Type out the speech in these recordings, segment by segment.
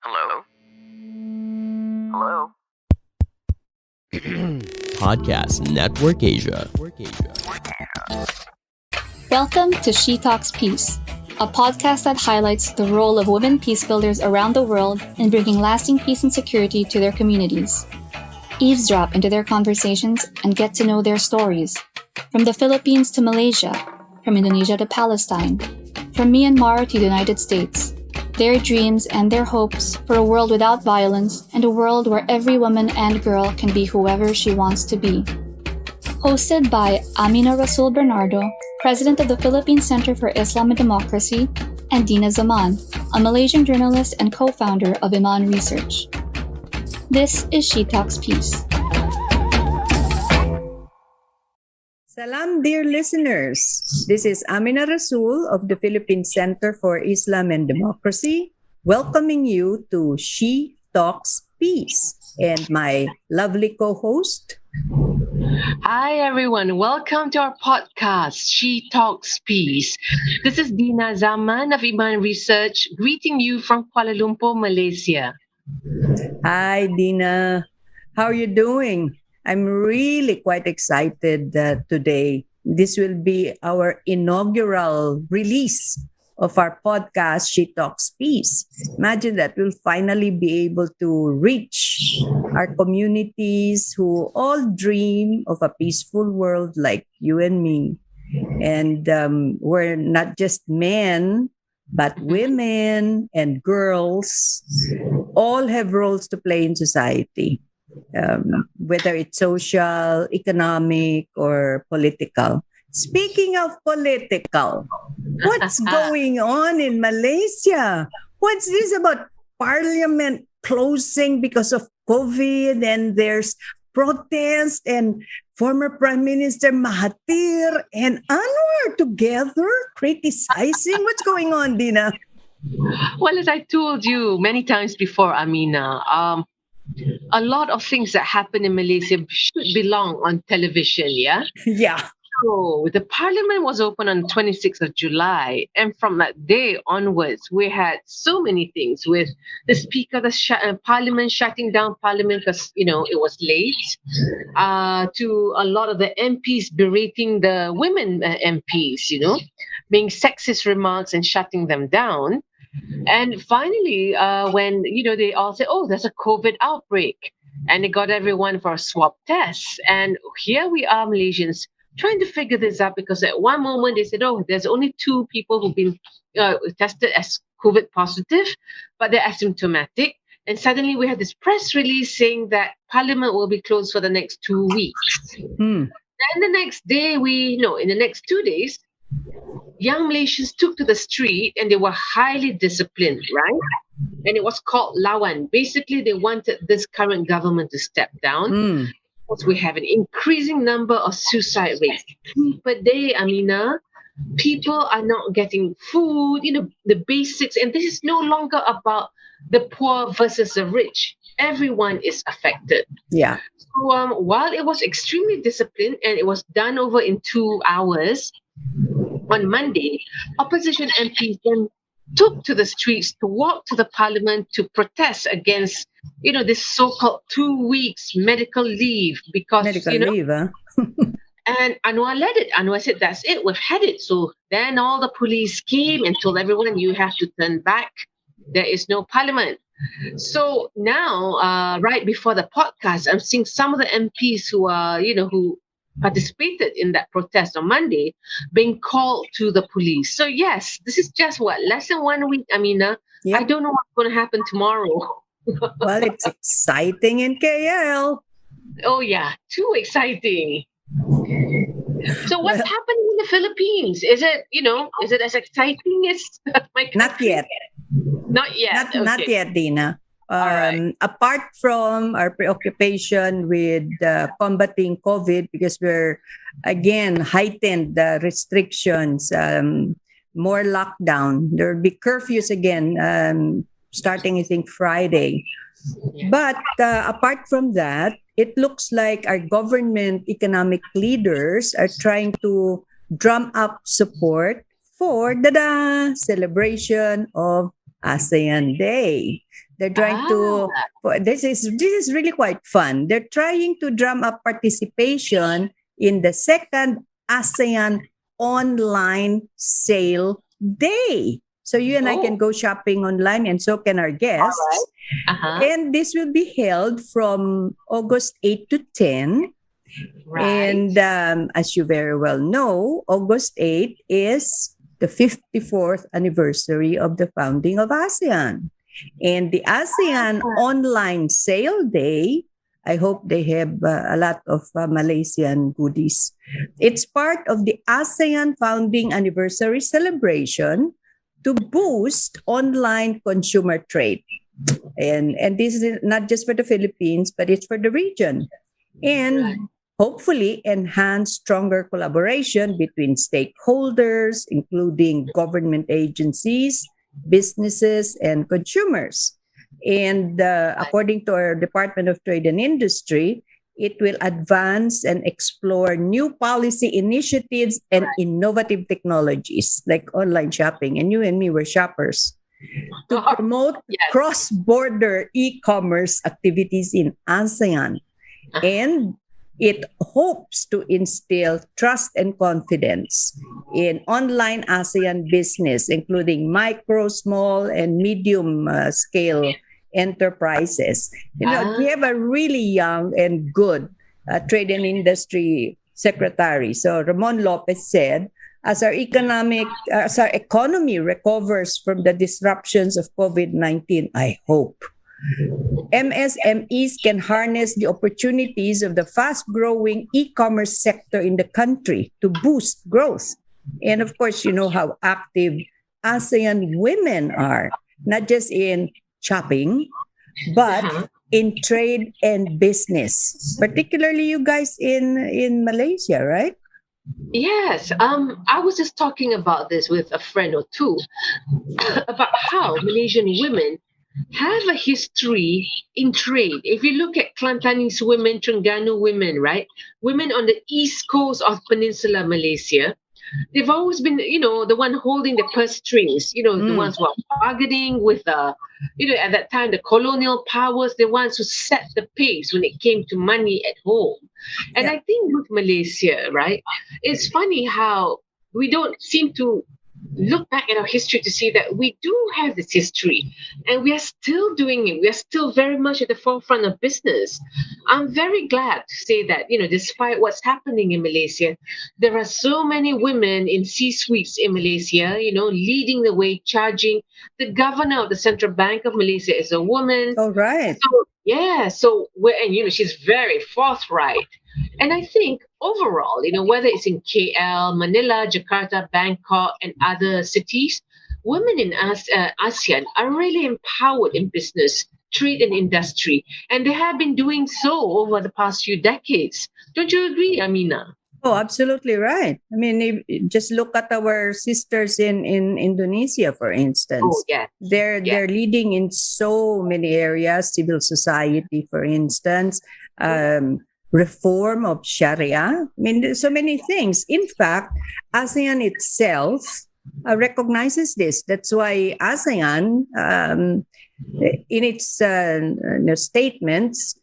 Hello? Hello? Podcast Network Asia. Welcome to She Talks Peace, a podcast that highlights the role of women peacebuilders around the world in bringing lasting peace and security to their communities. Eavesdrop into their conversations and get to know their stories. From the Philippines to Malaysia, from Indonesia to Palestine, from Myanmar to the United States. Their dreams and their hopes for a world without violence and a world where every woman and girl can be whoever she wants to be. Hosted by Amina Rasul Bernardo, President of the Philippine Center for Islam and Democracy, and Dina Zaman, a Malaysian journalist and co-founder of Iman Research. This is She Talks Peace. Salam, dear listeners. This is Amina Rasul of the Philippine Center for Islam and Democracy, welcoming you to She Talks Peace, and my lovely co-host. Hi, everyone. Welcome to our podcast, She Talks Peace. This is Dina Zaman of Iman Research, greeting you from Kuala Lumpur, Malaysia. Hi, Dina. How are you doing? I'm really quite excited today. This will be our inaugural release of our podcast, She Talks Peace. Imagine that we'll finally be able to reach our communities who all dream of a peaceful world like you and me. And we're not just men, but women and girls all have roles to play in society. Whether it's social, economic, or political. Speaking of political, what's going on in Malaysia? What's this about parliament closing because of COVID, and there's protest, and former Prime Minister Mahathir and Anwar together criticizing? What's going on, Dina? Well, as I told you many times before, Amina, a lot of things that happen in Malaysia should belong on television, yeah? Yeah. So the parliament was open on 26th of July, and from that day onwards, we had so many things with the speaker of the parliament shutting down parliament because, it was late, to a lot of the MPs berating the women MPs, being sexist remarks and shutting them down. And finally, when, they all said, oh, there's a COVID outbreak, and they got everyone for a swab test. And here we are, Malaysians, trying to figure this out, because at one moment they said, oh, there's only 2 people who've been tested as COVID positive, but they're asymptomatic. And suddenly we had this press release saying that Parliament will be closed for the next 2 weeks. Then the next day, in the next 2 days, young Malaysians took to the street and they were highly disciplined, right? And it was called Lawan. Basically, they wanted this current government to step down. Because we have an increasing number of suicide rates per day, Amina. People are not getting food, the basics. And this is no longer about the poor versus the rich. Everyone is affected. Yeah. So while it was extremely disciplined and it was done over in 2 hours, on Monday, opposition MPs then took to the streets to walk to the parliament to protest against, this so-called 2 weeks medical leave because, leave, huh? And Anwar led it. Anwar said, that's it, we've had it. So then all the police came and told everyone, you have to turn back. There is no parliament. So now, right before the podcast, I'm seeing some of the MPs who are, who participated in that protest on Monday being called to the police. So yes, this is just less than 1 week, Amina. Yep. I don't know what's going to happen tomorrow. Well, it's exciting in KL. Oh yeah, too exciting. So what's happening in the Philippines? Is it, is it as exciting as my country? Not yet. Not yet. Not yet, Dina. Right. Apart from our preoccupation with combating COVID, because we're again heightened the restrictions, more lockdown. There will be curfews again, starting I think Friday. Yeah. But apart from that, it looks like our government economic leaders are trying to drum up support for the celebration of ASEAN Day. They're trying to. This is really quite fun. They're trying to drum up participation in the second ASEAN online sale day. So you and I can go shopping online, and so can our guests. All right. And this will be held from August 8 to 10. Right. And as you very well know, August 8 is the 54th anniversary of the founding of ASEAN. And the ASEAN online sale day, I hope they have a lot of Malaysian goodies. It's part of the ASEAN founding anniversary celebration to boost online consumer trade. And this is not just for the Philippines, but it's for the region. And hopefully enhance stronger collaboration between stakeholders, including government agencies, businesses, and consumers. And according to our Department of Trade and Industry, it will advance and explore new policy initiatives and innovative technologies like online shopping. And you and me were shoppers to promote cross-border e-commerce activities in ASEAN. And it hopes to instill trust and confidence in online ASEAN business, including micro, small, and medium scale enterprises. We have a really young and good trade and industry secretary. So Ramon Lopez said, as our economy recovers from the disruptions of COVID-19, I hope MSMEs can harness the opportunities of the fast-growing e-commerce sector in the country to boost growth. And of course, you know how active ASEAN women are, not just in shopping, but in trade and business, particularly you guys in Malaysia, right? Yes. I was just talking about this with a friend or two about how Malaysian women have a history in trade. If you look at Kelantanese women, Terengganu women, right? Women on the east coast of Peninsula Malaysia, they've always been, the one holding the purse strings, the ones who are bargaining with, at that time, the colonial powers, the ones who set the pace when it came to money at home. And I think with Malaysia, right, it's funny how we don't seem to look back at our history to see that we do have this history and we are still doing it. We are still very much at the forefront of business. I'm very glad to say that, despite what's happening in Malaysia, there are so many women in C-suites in Malaysia, leading the way, charging. The governor of the Central Bank of Malaysia is a woman. Oh, right. She's very forthright. And I think overall, whether it's in KL, Manila, Jakarta, Bangkok, and other cities, women in ASEAN are really empowered in business, trade, and industry. And they have been doing so over the past few decades. Don't you agree, Amina? Oh, absolutely right. I mean, just look at our sisters in Indonesia, for instance. Oh, yeah. They're leading in so many areas, civil society, for instance, reform of Sharia. I mean, there's so many things. In fact, ASEAN itself recognizes this. That's why ASEAN, in its statements,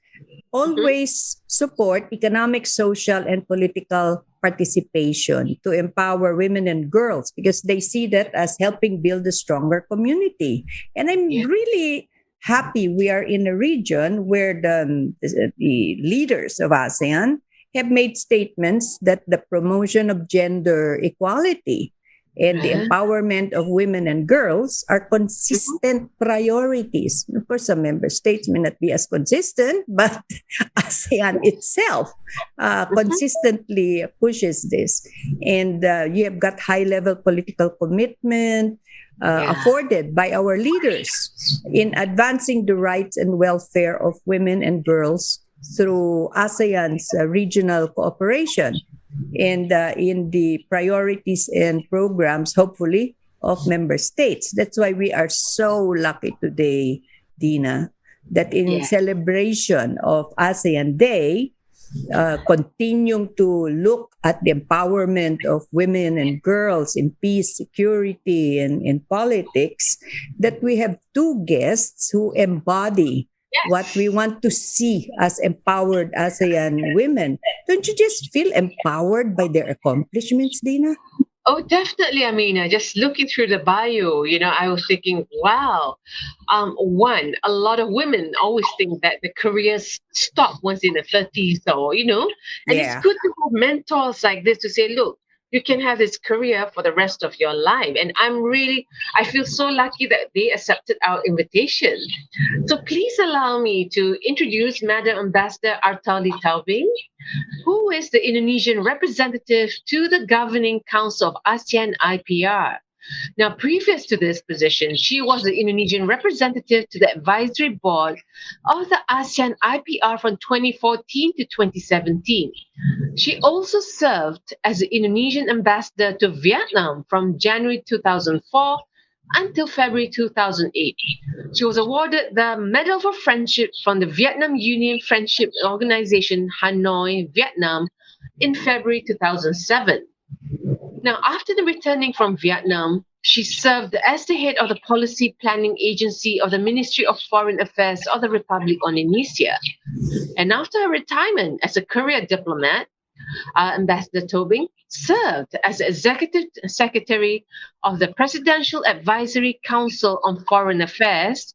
always support economic, social, and political participation to empower women and girls because they see that as helping build a stronger community. And I'm really happy we are in a region where the leaders of ASEAN have made statements that the promotion of gender equality and the empowerment of women and girls are consistent priorities. Of course, some member states may not be as consistent, but ASEAN itself consistently pushes this. And you have got high-level political commitment afforded by our leaders in advancing the rights and welfare of women and girls through ASEAN's regional cooperation and in the priorities and programs, hopefully, of member states. That's why we are so lucky today, Dina, that in celebration of ASEAN Day, continuing to look at the empowerment of women and girls in peace, security, and in politics, that we have two guests who embody what we want to see as empowered ASEAN women. Don't you just feel empowered by their accomplishments, Dina? Oh, definitely, Amina. Just looking through the bio, I was thinking, wow. One, a lot of women always think that the careers stop once in the 30s, or, and it's Yeah. good to have mentors like this to say, look, you can have this career for the rest of your life. And I feel so lucky that they accepted our invitation. So please allow me to introduce Madam Ambassador Artauli Taubing, who is the Indonesian representative to the Governing Council of ASEAN IPR. Now, previous to this position, she was the Indonesian representative to the advisory board of the ASEAN IPR from 2014 to 2017. She also served as the Indonesian ambassador to Vietnam from January 2004 until February 2008. She was awarded the Medal for Friendship from the Vietnam Union Friendship Organization, Hanoi, Vietnam, in February 2007. Now, after the returning from Vietnam, she served as the head of the Policy Planning Agency of the Ministry of Foreign Affairs of the Republic of Indonesia. And after her retirement as a career diplomat, Ambassador Tobing served as Executive Secretary of the Presidential Advisory Council on Foreign Affairs,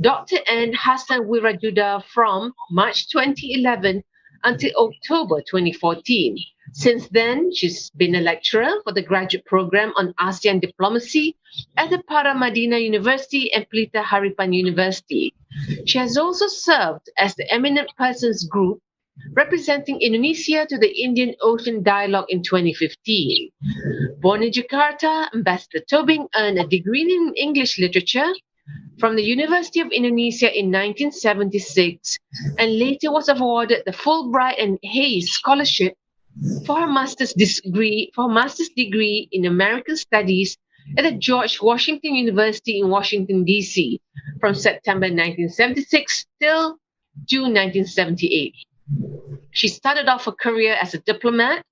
Dr. N. Hassan Wirajuda, from March 2011 until October 2014. Since then, she's been a lecturer for the graduate program on ASEAN diplomacy at the Paramadina University and Pelita Harapan University. She has also served as the Eminent Persons Group representing Indonesia to the Indian Ocean Dialogue in 2015. Born in Jakarta, Ambassador Tobing earned a degree in English literature from the University of Indonesia in 1976 and later was awarded the Fulbright and Hayes Scholarship for her master's degree in American Studies at the George Washington University in Washington, D.C. from September 1976 till June 1978. She started off her career as a diplomat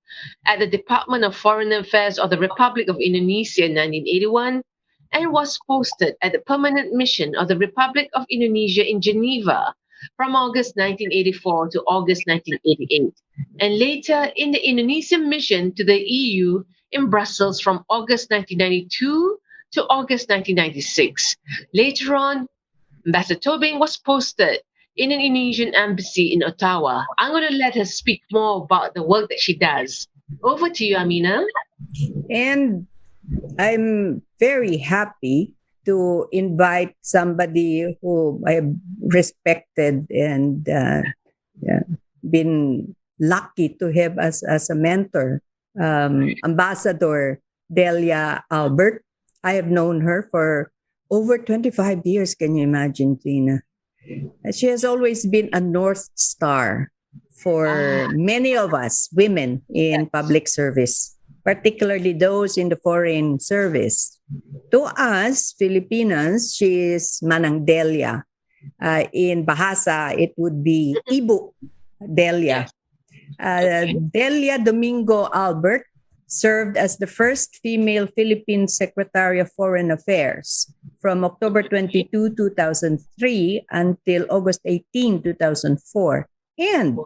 at the Department of Foreign Affairs of the Republic of Indonesia in 1981 and was posted at the Permanent Mission of the Republic of Indonesia in Geneva from August 1984 to August 1988, and later in the Indonesian mission to the EU in Brussels from August 1992 to August 1996. Later on, Ambassador Tobing was posted in an Indonesian embassy in Ottawa. I'm going to let her speak more about the work that she does. Over to you, Amina. And I'm very happy to invite somebody who I have respected and been lucky to have as a mentor, Ambassador Delia Albert. I have known her for over 25 years. Can you imagine, Tina? She has always been a North Star for many of us women in public service, particularly those in the foreign service. To us, Filipinas, she is Manang Delia. In Bahasa, it would be Ibu Delia. Delia Domingo Albert served as the first female Philippine Secretary of Foreign Affairs from October 22, 2003 until August 18, 2004, and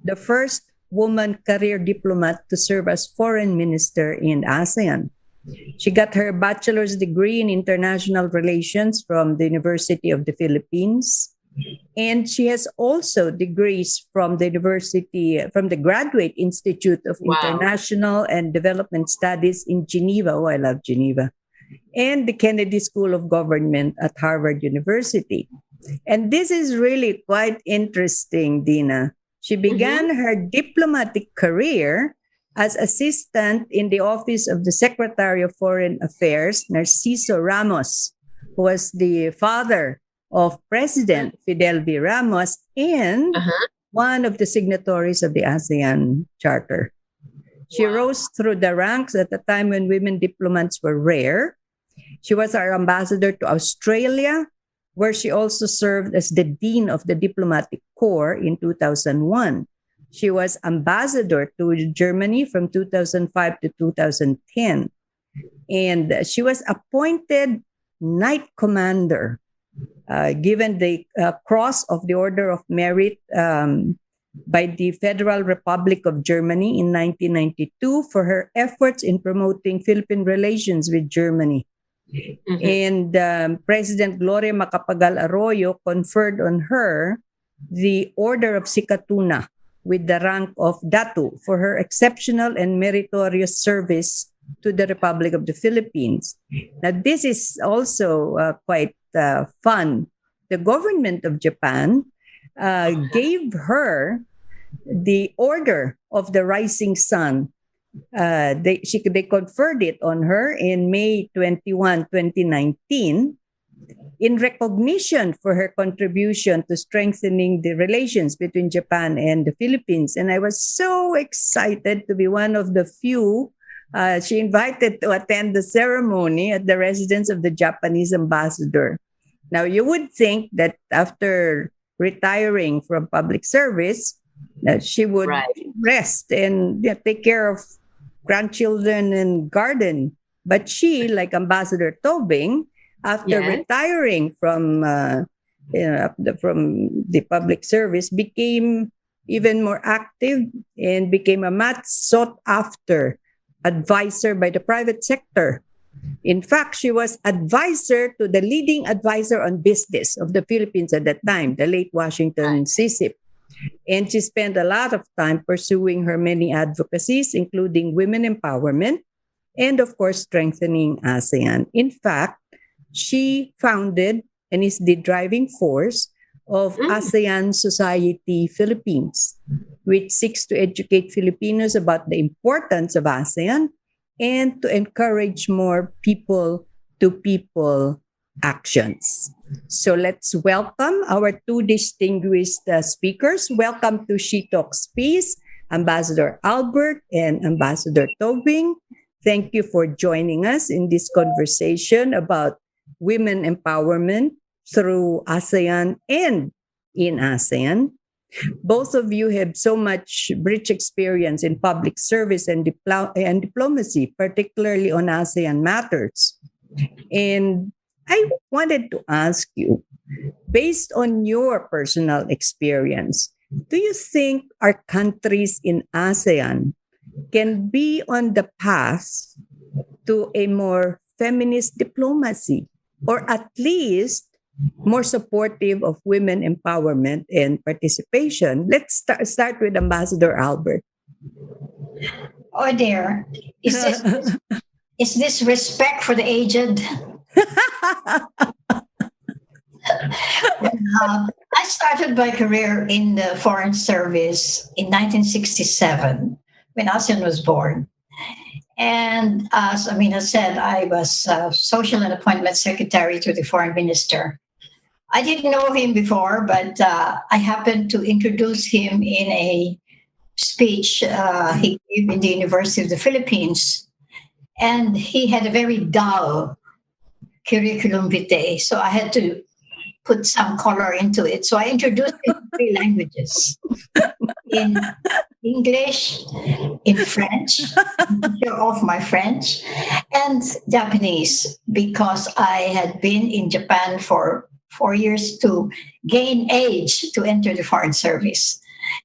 the first woman career diplomat to serve as foreign minister in ASEAN. She got her bachelor's degree in international relations from the University of the Philippines. And she has also degrees from the Graduate Institute of International and Development Studies in Geneva. Oh, I love Geneva. And the Kennedy School of Government at Harvard University. And this is really quite interesting, Dina. She began her diplomatic career as assistant in the office of the Secretary of Foreign Affairs, Narciso Ramos, who was the father of President Fidel V. Ramos and one of the signatories of the ASEAN Charter. She rose through the ranks at a time when women diplomats were rare. She was our ambassador to Australia, where she also served as the Dean of the Diplomatic Corps in 2001. She was ambassador to Germany from 2005 to 2010. And she was appointed Knight Commander, given the Cross of the Order of Merit by the Federal Republic of Germany in 1992 for her efforts in promoting Philippine relations with Germany. And President Gloria Macapagal Arroyo conferred on her the Order of Sikatuna with the rank of Datu for her exceptional and meritorious service to the Republic of the Philippines. Now, this is also quite fun. The government of Japan gave her the Order of the Rising Sun. They conferred it on her in May 21, 2019, in recognition for her contribution to strengthening the relations between Japan and the Philippines. And I was so excited to be one of the few she invited to attend the ceremony at the residence of the Japanese ambassador. Now, you would think that after retiring from public service, that she would rest and take care of grandchildren and garden. But she, like Ambassador Tobing, after retiring from the public service, became even more active and became a much sought after advisor by the private sector. In fact, she was advisor to the leading advisor on business of the Philippines at that time, the late Washington CSIP. And she spent a lot of time pursuing her many advocacies, including women empowerment and, of course, strengthening ASEAN. In fact, she founded and is the driving force of ASEAN Society Philippines, which seeks to educate Filipinos about the importance of ASEAN and to encourage more people-to-people actions. So let's welcome our two distinguished speakers. Welcome to She Talks Peace, Ambassador Albert and Ambassador Tobing. Thank you for joining us in this conversation about women empowerment through ASEAN and in ASEAN. Both of you have so much rich experience in public service and diplomacy, particularly on ASEAN matters. And I wanted to ask you, based on your personal experience, do you think our countries in ASEAN can be on the path to a more feminist diplomacy, or at least more supportive of women empowerment and participation? Let's start with Ambassador Albert. Oh dear, is this respect for the aged? I started my career in the Foreign Service in 1967 when ASEAN was born. And as Amina said, I was Social and Appointment Secretary to the Foreign Minister. I didn't know him before, but I happened to introduce him in a speech he gave in the University of the Philippines. And he had a very dull curriculum vitae, so I had to put some color into it. So I introduced him in 3 languages. In English, in French, to show off my French, and Japanese, because I had been in Japan for 4 years to gain age to enter the Foreign Service.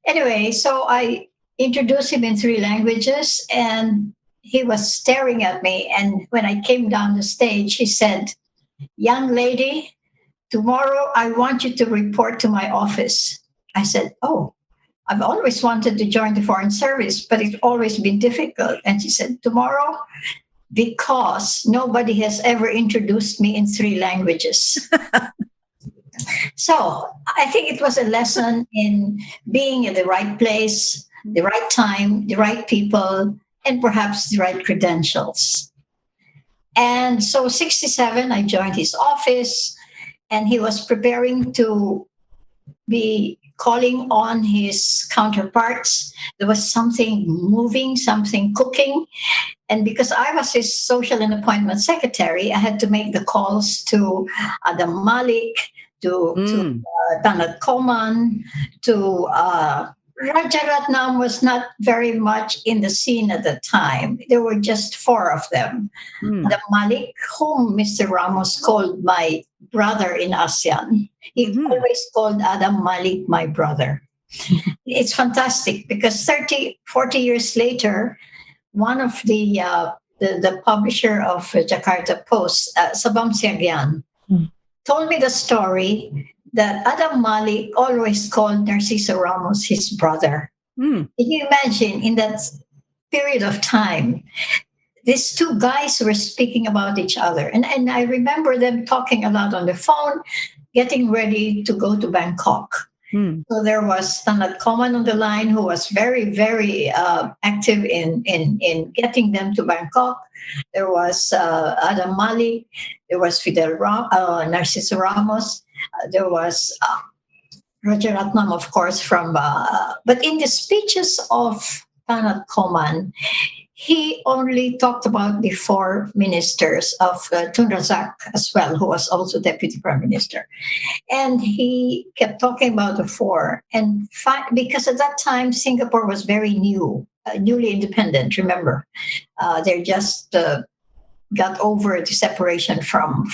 Anyway, so I introduced him in 3 languages, and he was staring at me. And when I came down the stage, he said, "Young lady, tomorrow I want you to report to my office." I said, "Oh, I've always wanted to join the Foreign Service, but it's always been difficult." And she said, "Tomorrow, because nobody has ever introduced me in 3 languages." So I think it was a lesson in being at the right place, the right time, the right people, and perhaps the right credentials. And so 67, I joined his office, and he was preparing to be calling on his counterparts. There was something moving, something cooking. And because I was his Social and Appointment Secretary, I had to make the calls to Adam Malik, to Tanat Koman, to Rajaratnam was not very much in the scene at the time. There were just four of them. Mm. The Malik, whom Mr. Ramos called my brother in ASEAN, he Mhm. always called Adam Malik my brother. It's fantastic because 30, 40 years later, one of the publisher of Jakarta Post, Sabam Siagian, told me the story that Adam Malik always called Narciso Ramos his brother. Mm. Can you imagine in that period of time, these two guys were speaking about each other. And I remember them talking a lot on the phone, getting ready to go to Bangkok. Mm. So there was Tanat Koman on the line who was very, very active in getting them to Bangkok. There was Adam Malik. There was Narciso Ramos. There was Rajaratnam, of course, but in the speeches of Tanat Koman, he only talked about the four ministers of Tun Razak as well, who was also deputy prime minister. And he kept talking about the four. And because at that time, Singapore was very newly independent, remember. They just got over the separation from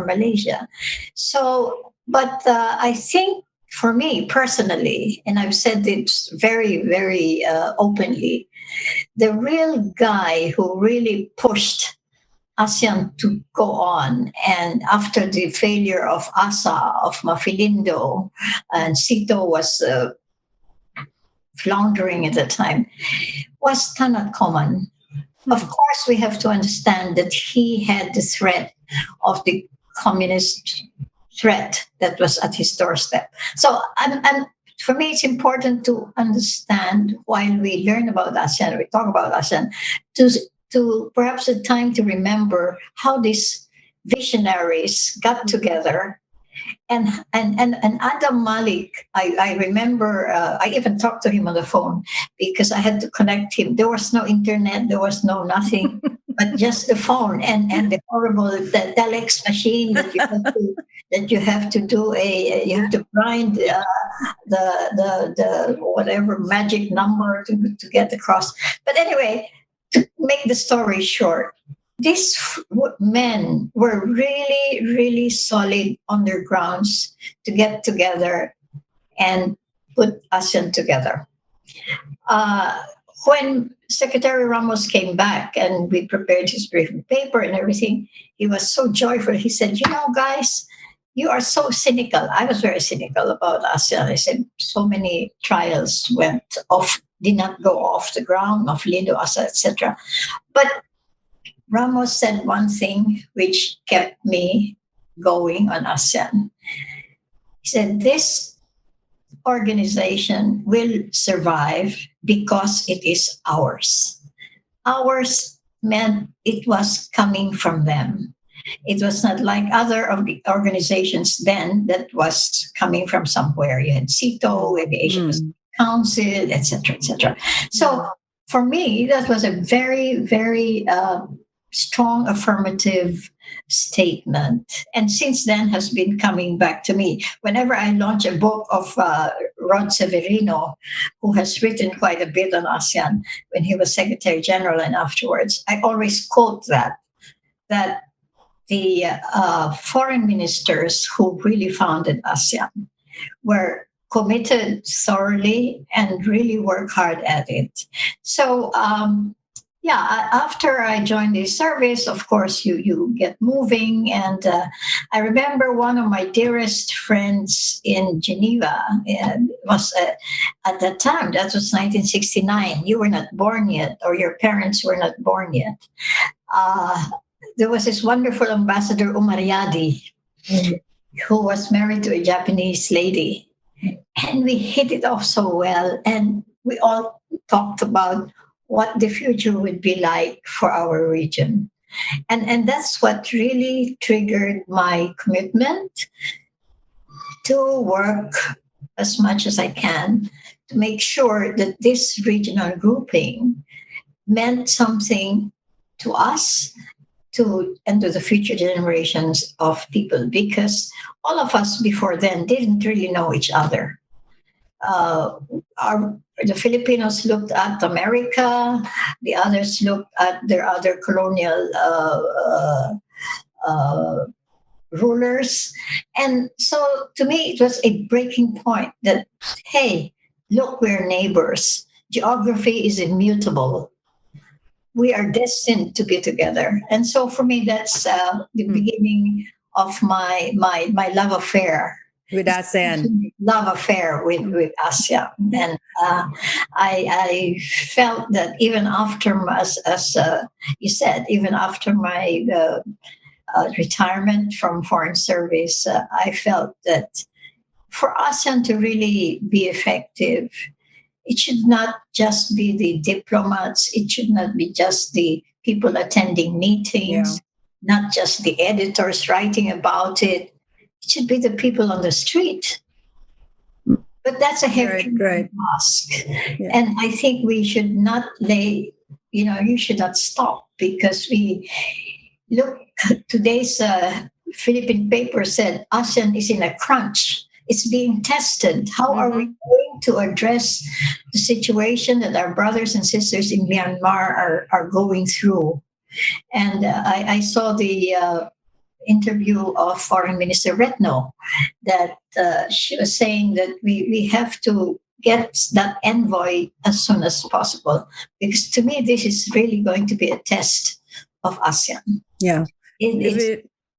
Malaysia. So, but I think for me personally, and I've said this very, very openly, the real guy who really pushed ASEAN to go on, and after the failure of ASA, of Mafilindo, and Sito was floundering at the time, was Tanat Koman. Of course, we have to understand that he had the threat of the communist threat that was at his doorstep. So for me, it's important to understand while we learn about ASEAN, we talk about ASEAN, to perhaps a time to remember how these visionaries got together. And Adam Malik, I remember, I even talked to him on the phone because I had to connect him. There was no internet, there was no nothing, but just the phone and the horrible the telex machine that you have to do you have to grind the whatever magic number to get across. But anyway, to make the story short, these men were really, really solid on their grounds to get together and put ASEAN together. When Secretary Ramos came back and we prepared his briefing paper and everything, he was so joyful. He said, guys, you are so cynical. I was very cynical about ASEAN. I said, so many trials did not go off the ground, of Lindo, ASA, etc. But Ramos said one thing which kept me going on ASEAN. He said, this organization will survive because it is ours. Ours meant it was coming from them. It was not like other of the organizations then that was coming from somewhere. You had CITO, you had the Asian Pacific Council, etc., etc. So for me, that was a very, very strong affirmative statement, and since then has been coming back to me whenever I launch a book of Rod Severino, who has written quite a bit on ASEAN when he was Secretary General and afterwards. I always quote that the foreign ministers who really founded ASEAN were committed thoroughly and really work hard at it. So after I joined the service, of course, you get moving. And I remember one of my dearest friends in Geneva was at that time, that was 1969. You were not born yet, or your parents were not born yet. There was this wonderful ambassador, Umariadi, who was married to a Japanese lady. And we hit it off so well. And we all talked about what the future would be like for our region. And that's what really triggered my commitment to work as much as I can to make sure that this regional grouping meant something to us and to the future generations of people, because all of us before then didn't really know each other. the Filipinos looked at America, the others looked at their other colonial rulers. And so to me, it was a breaking point that, hey, look, we're neighbors. Geography is immutable. We are destined to be together. And so for me, that's the beginning of my love affair. With ASEAN. Love affair with ASEAN. And I felt that even after, as you said, even after my retirement from foreign service, I felt that for ASEAN to really be effective, it should not just be the diplomats, it should not be just the people attending meetings, not just the editors writing about it. It should be the people on the street. But that's a heavy task. Yeah. And I think we should not you should not stop, because we look, today's Philippine paper said ASEAN is in a crunch. It's being tested. How are we going to address the situation that our brothers and sisters in Myanmar are going through? And I saw the interview of Foreign Minister Retno, that she was saying that we have to get that envoy as soon as possible, because to me, this is really going to be a test of ASEAN. Yeah.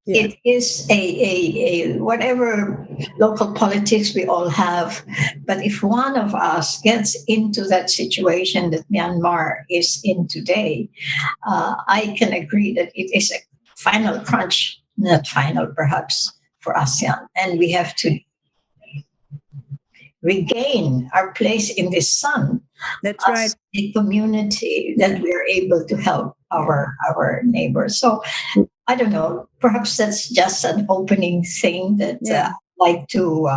It is a whatever local politics we all have, but if one of us gets into that situation that Myanmar is in today, I can agree that it is a final crunch, not final perhaps, for ASEAN, and we have to regain our place in the sun. That's right. A community that we are able to help our neighbors. So I don't know, perhaps that's just an opening thing that I'd like to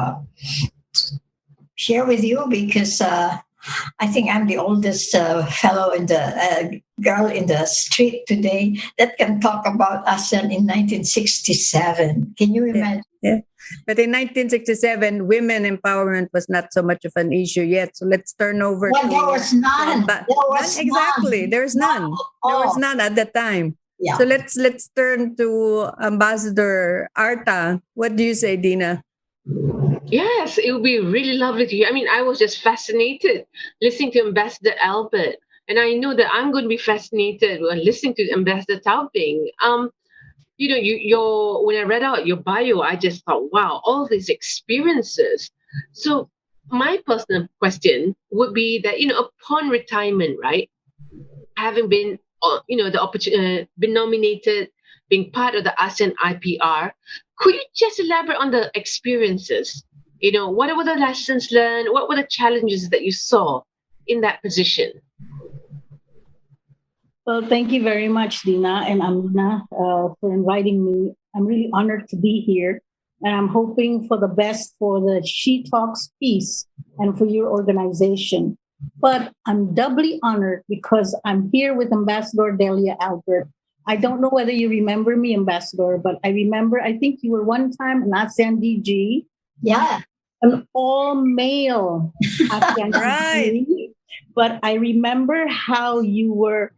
share with you, because I think I'm the oldest fellow in the girl in the street today that can talk about ASEAN in 1967. Can you imagine? Yeah. But in 1967, women empowerment was not so much of an issue yet. So let's turn over to... There was none. Exactly. There's none. There was none at the time. Yeah. So let's turn to Ambassador Arta. What do you say, Dina? Yes, it would be really lovely to hear. I mean, I was just fascinated listening to Ambassador Albert, and I know that I'm going to be fascinated when listening to Ambassador Taubing. When I read out your bio, I just thought, wow, all these experiences. So my personal question would be that, upon retirement, right, having been, the opportunity, been nominated, being part of the ASEAN IPR, could you just elaborate on the experiences? What were the lessons learned? What were the challenges that you saw in that position? Well, thank you very much, Dina and Amina, for inviting me. I'm really honored to be here, and I'm hoping for the best for the She Talks piece and for your organization. But I'm doubly honored because I'm here with Ambassador Delia Albert. I don't know whether you remember me, Ambassador, but I think you were one time an ASEAN DG. Yeah. An all-male ASEAN Right. DG. But I remember how you were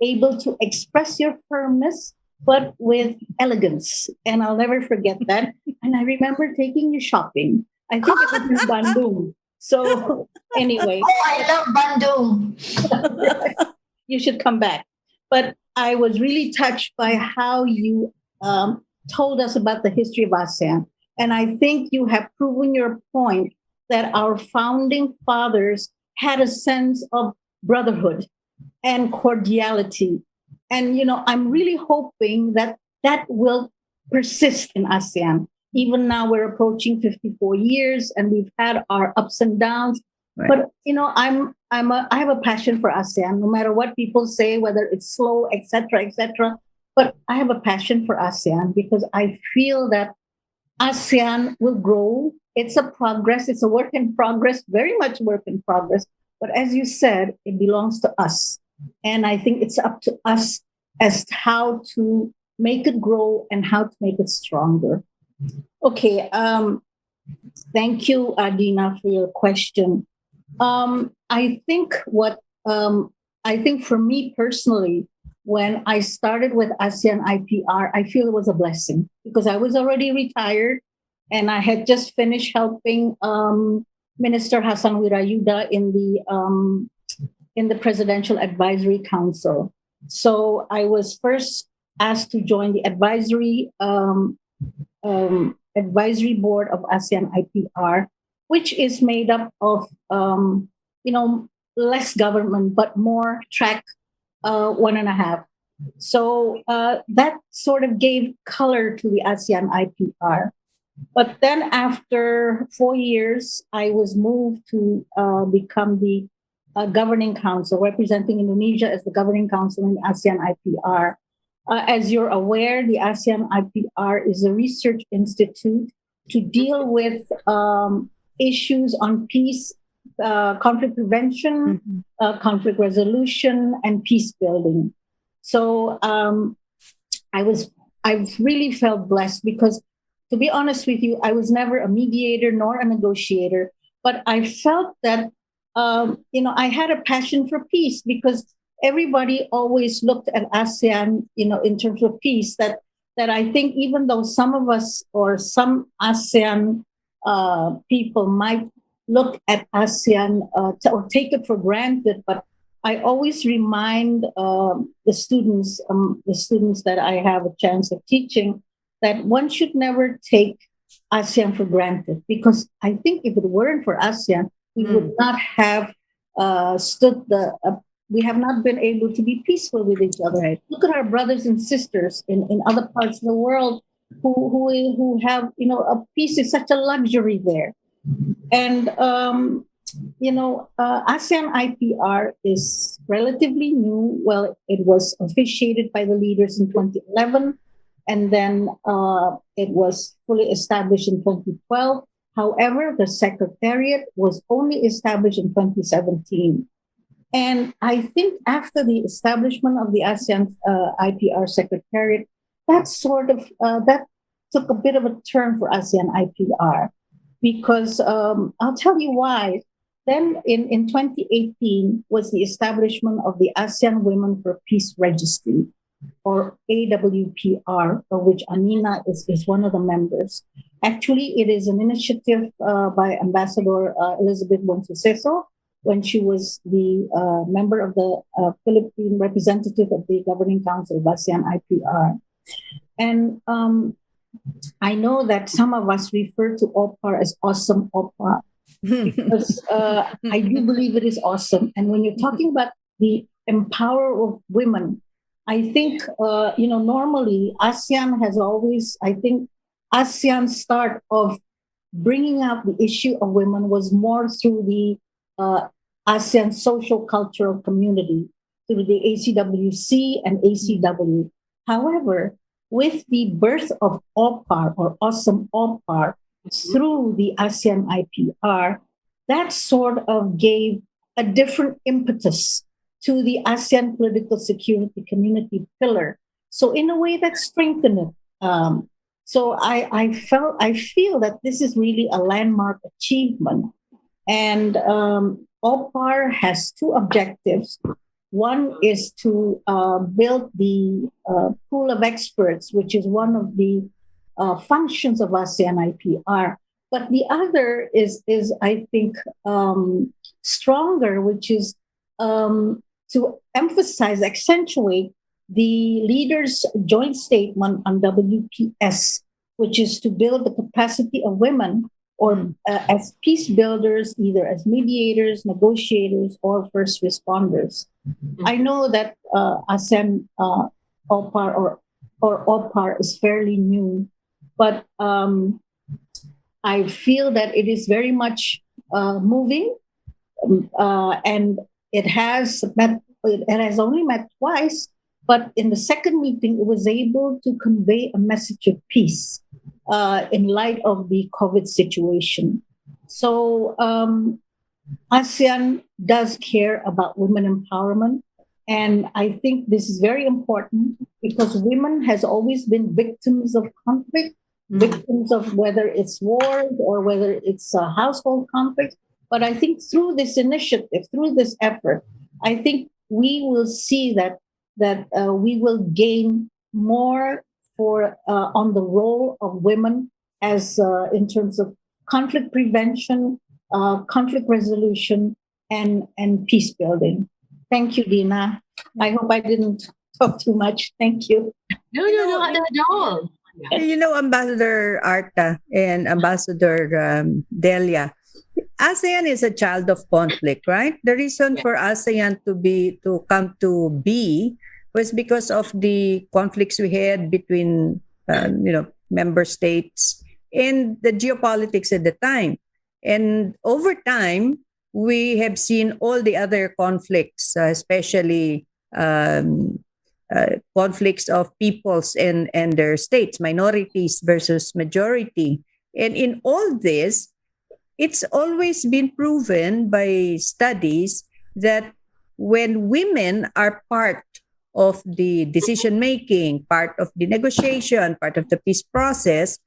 able to express your firmness, but with elegance. And I'll never forget that. And I remember taking you shopping. I think it was in Bandung. So anyway. Oh, I love Bandung. You should come back. But I was really touched by how you told us about the history of ASEAN. And I think you have proven your point that our founding fathers had a sense of brotherhood and cordiality. And, I'm really hoping that that will persist in ASEAN. Even now we're approaching 54 years and we've had our ups and downs. Right. But, I have a passion for ASEAN, no matter what people say, whether it's slow, etc., etc. But I have a passion for ASEAN because I feel that ASEAN will grow. It's a progress. It's a work in progress, very much work in progress. But as you said, it belongs to us. And I think it's up to us as to how to make it grow and how to make it stronger. Okay. Thank you, Dina, for your question. I think I think for me personally, when I started with ASEAN IPR, I feel it was a blessing because I was already retired and I had just finished helping Minister Hassan Wirayuda in the Presidential Advisory Council. So I was first asked to join the advisory board of ASEAN IPR, which is made up of less government but more track 1.5. So that sort of gave color to the ASEAN IPR. But then after 4 years, I was moved to become the governing council, representing Indonesia as the governing council in the ASEAN IPR. As you're aware, the ASEAN IPR is a research institute to deal with issues on peace, conflict prevention, conflict resolution, and peace building. So I've really felt blessed because, to be honest with you, I was never a mediator nor a negotiator, but I felt that I had a passion for peace because everybody always looked at ASEAN, in terms of peace. That I think even though some of us or some ASEAN people might look at ASEAN or take it for granted, but I always remind the students that I have a chance of teaching that one should never take ASEAN for granted, because I think if it weren't for ASEAN, we would not have we have not been able to be peaceful with each other. Right. Look at our brothers and sisters in other parts of the world who have, a peace is such a luxury there. And, ASEAN IPR is relatively new. Well, it was officiated by the leaders in 2011, and then it was fully established in 2012. However, the secretariat was only established in 2017. And I think after the establishment of the ASEAN IPR secretariat, that took a bit of a turn for ASEAN IPR, because I'll tell you why. Then in 2018 was the establishment of the ASEAN Women for Peace Registry, or AWPR, of which Amina is one of the members. Actually, it is an initiative by Ambassador Elizabeth Bonsuceso when she was the member of the Philippine representative of the Governing Council of ASEAN IPR. And I know that some of us refer to OPAR as awesome OPAR, because I do believe it is awesome. And when you're talking about the empower of women, I think, normally ASEAN has always, I think ASEAN's start of bringing out the issue of women was more through the ASEAN social cultural community, through the ACWC and ACW. However, with the birth of OPAR, or Awesome OPAR, through the ASEAN IPR, that sort of gave a different impetus to the ASEAN political security community pillar. So in a way that strengthened it. So I feel that this is really a landmark achievement. And OPAR has two objectives. One is to build the pool of experts, which is one of the functions of ASEAN IPR. But the other is I think, stronger, which is to emphasize, accentuate the leaders' joint statement on WPS, which is to build the capacity of women or as peace builders, either as mediators, negotiators, or first responders. I know that ASEAN OPAR or OPAR is fairly new, but I feel that it is very much moving, and it has only met twice, but in the second meeting, it was able to convey a message of peace in light of the COVID situation. So ASEAN does care about women empowerment. And I think this is very important because women has always been victims of conflict, victims of whether it's wars or whether it's household conflict. But I think through this initiative, through this effort, I think we will see that we will gain more for on the role of women as in terms of conflict prevention, conflict resolution, and peace building. Thank you, Dina. I hope I didn't talk too much. Thank you. No, not at all. You know, Ambassador Arta and Ambassador Delia, ASEAN is a child of conflict, right? The reason for ASEAN to come to be was because of the conflicts we had between member states and the geopolitics at the time. And over time, we have seen all the other conflicts, especially conflicts of peoples and their states, minorities versus majority. And in all this, it's always been proven by studies that when women are part of the decision making, part of the negotiation, part of the peace process,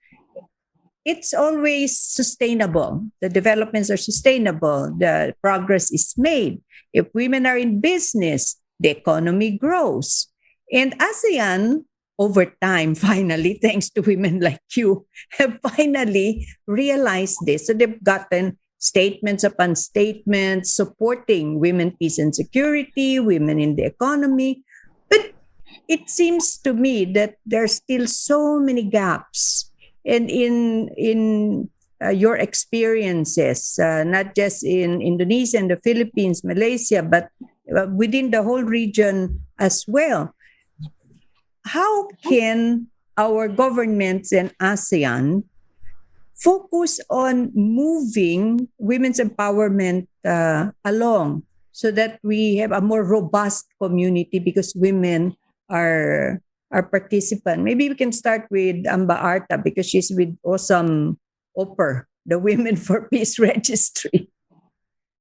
it's always sustainable. The developments are sustainable. The progress is made. If women are in business, the economy grows. And ASEAN, over time, finally, thanks to women like you, have finally realized this. So they've gotten statements upon statements supporting women, peace and security, women in the economy. But it seems to me that there's still so many gaps. And in your experiences, not just in Indonesia and the Philippines, Malaysia, but within the whole region as well, how can our governments and ASEAN focus on moving women's empowerment along so that we have a more robust community because women are participant? Maybe we can start with Amba Arta because she's with Awesome OPER, the Women for Peace Registry.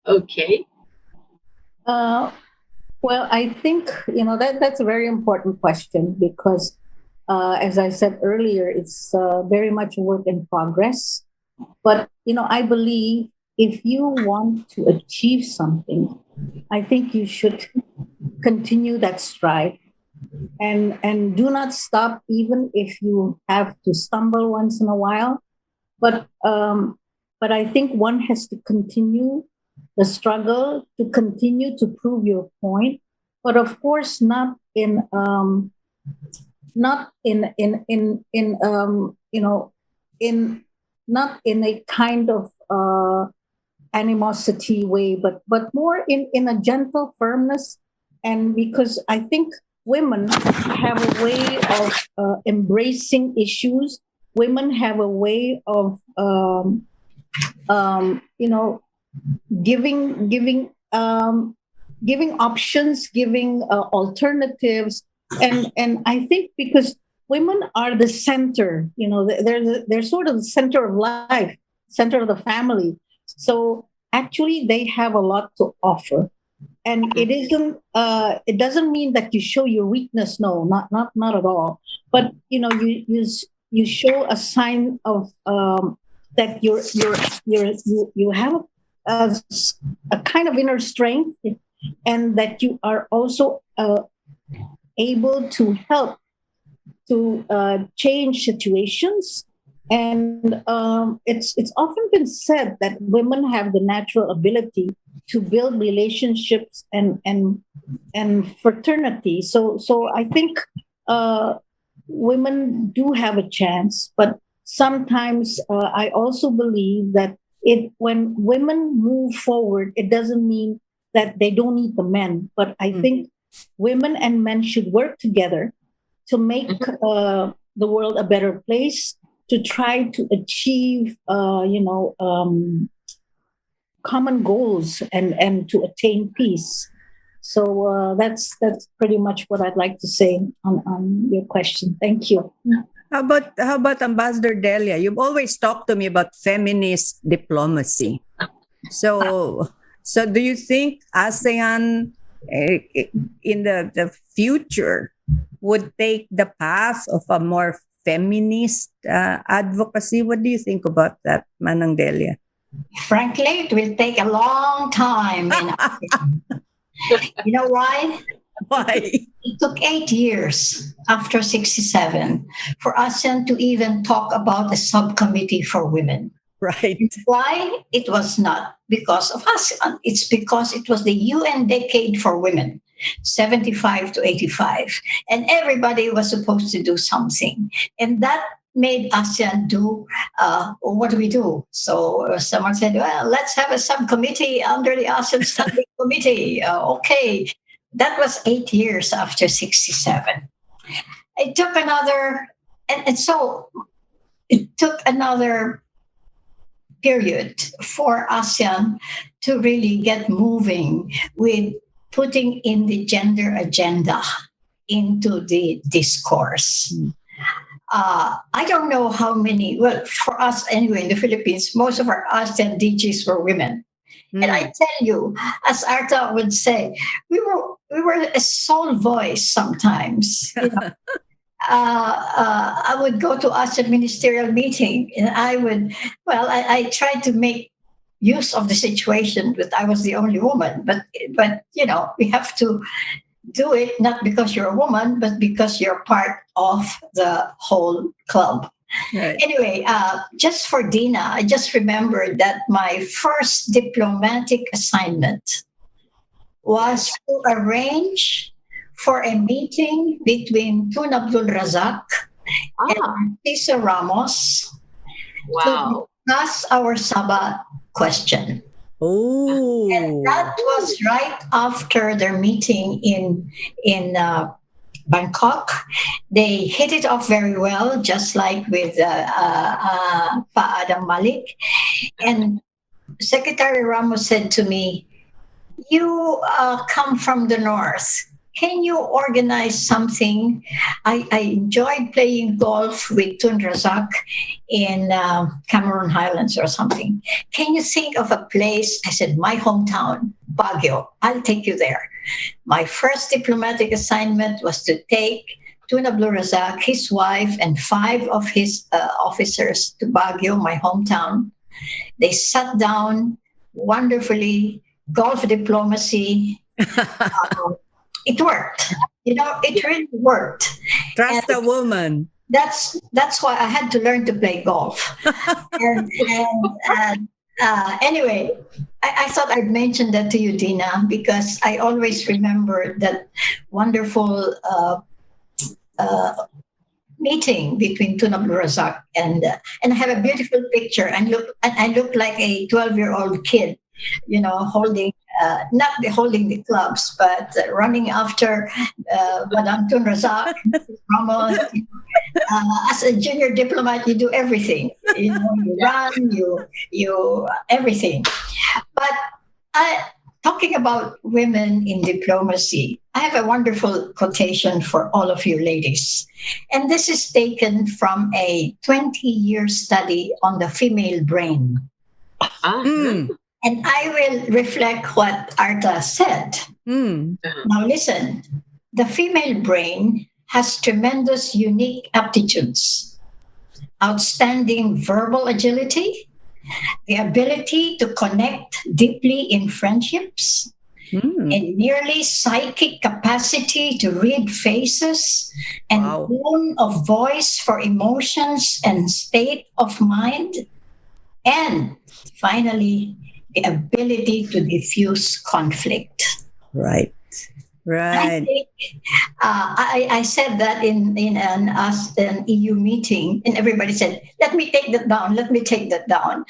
Okay. Well, I think that's a very important question because, as I said earlier, it's very much a work in progress. But I believe if you want to achieve something, I think you should continue that stride, and do not stop even if you have to stumble once in a while. But I think one has to continue the struggle, to continue to prove your point, but of course not in not in a kind of animosity way, but more in a gentle firmness. And because I think women have a way of embracing issues, women have a way of giving options, giving alternatives, and I think because women are the center, they're sort of the center of life, center of the family. So actually, they have a lot to offer, and it doesn't mean that you show your weakness. No, not at all. But you show a sign of that you have a kind of inner strength, and that you are also able to help to change situations. And it's often been said that women have the natural ability to build relationships and fraternity. So I think women do have a chance, but sometimes I also believe that when women move forward, it doesn't mean that they don't need the men. But I think women and men should work together to make the world a better place, to try to achieve, common goals and to attain peace. So that's pretty much what I'd like to say on your question. Thank you. How about Ambassador Delia? You've always talked to me about feminist diplomacy. So do you think ASEAN in the future would take the path of a more feminist advocacy? What do you think about that, Manang Delia? Frankly, it will take a long time. You know why? Why? It took 8 years after 67 for ASEAN to even talk about a subcommittee for women. Right. Why? It was not because of ASEAN. It's because it was the UN decade for women, 75 to 85. And everybody was supposed to do something. And that made ASEAN do what do we do? So someone said, well, let's have a subcommittee under the ASEAN Standing Committee. Okay. That was 8 years after 67. It took another, and so it took another period for ASEAN to really get moving with putting in the gender agenda into the discourse. I don't know how many, well, for us anyway, in the Philippines, most of our ASEAN DGs were women. And I tell you, as Arta would say, we were a sole voice sometimes. You know? I would go to ASEAN ministerial meeting, and I tried to make use of the situation that I was the only woman. But you know, we have to do it not because you're a woman, but because you're part of the whole club. Right. Anyway, just for Dina, I just remembered that my first diplomatic assignment was to arrange for a meeting between Tun Abdul Razak and Cesar Ramos to discuss our Sabah question. Oh, and that was right after their meeting in Bangkok. They hit it off very well, just like with Pa Adam Malik. And Secretary Ramos said to me, you come from the north. Can you organize something? I enjoyed playing golf with Tun Razak in Cameron Highlands or something. Can you think of a place? I said, my hometown, Baguio. I'll take you there. My first diplomatic assignment was to take Tun Abdul Razak, his wife, and 5 of his officers to Baguio, my hometown. They sat down wonderfully, golf diplomacy. It worked. You know, it really worked. Trust a woman. That's why I had to learn to play golf. Anyway, I thought I'd mention that to you, Dina, because I always remember that wonderful meeting between Tun Abdul Razak and I have a beautiful picture. And I look like a 12-year-old kid, you know, holding not holding the clubs, but running after Madame Tun Razak, Ramos. As a junior diplomat, you do everything. You know, you run, you everything. But talking about women in diplomacy, I have a wonderful quotation for all of you ladies. And this is taken from a 20-year study on the female brain. And I will reflect what Arta said. Now listen, the female brain has tremendous unique aptitudes, outstanding verbal agility, the ability to connect deeply in friendships, and nearly psychic capacity to read faces and tone of voice for emotions and state of mind, and finally, the ability to diffuse conflict. Right. I think, I said that in an EU meeting, and everybody said, let me take that down.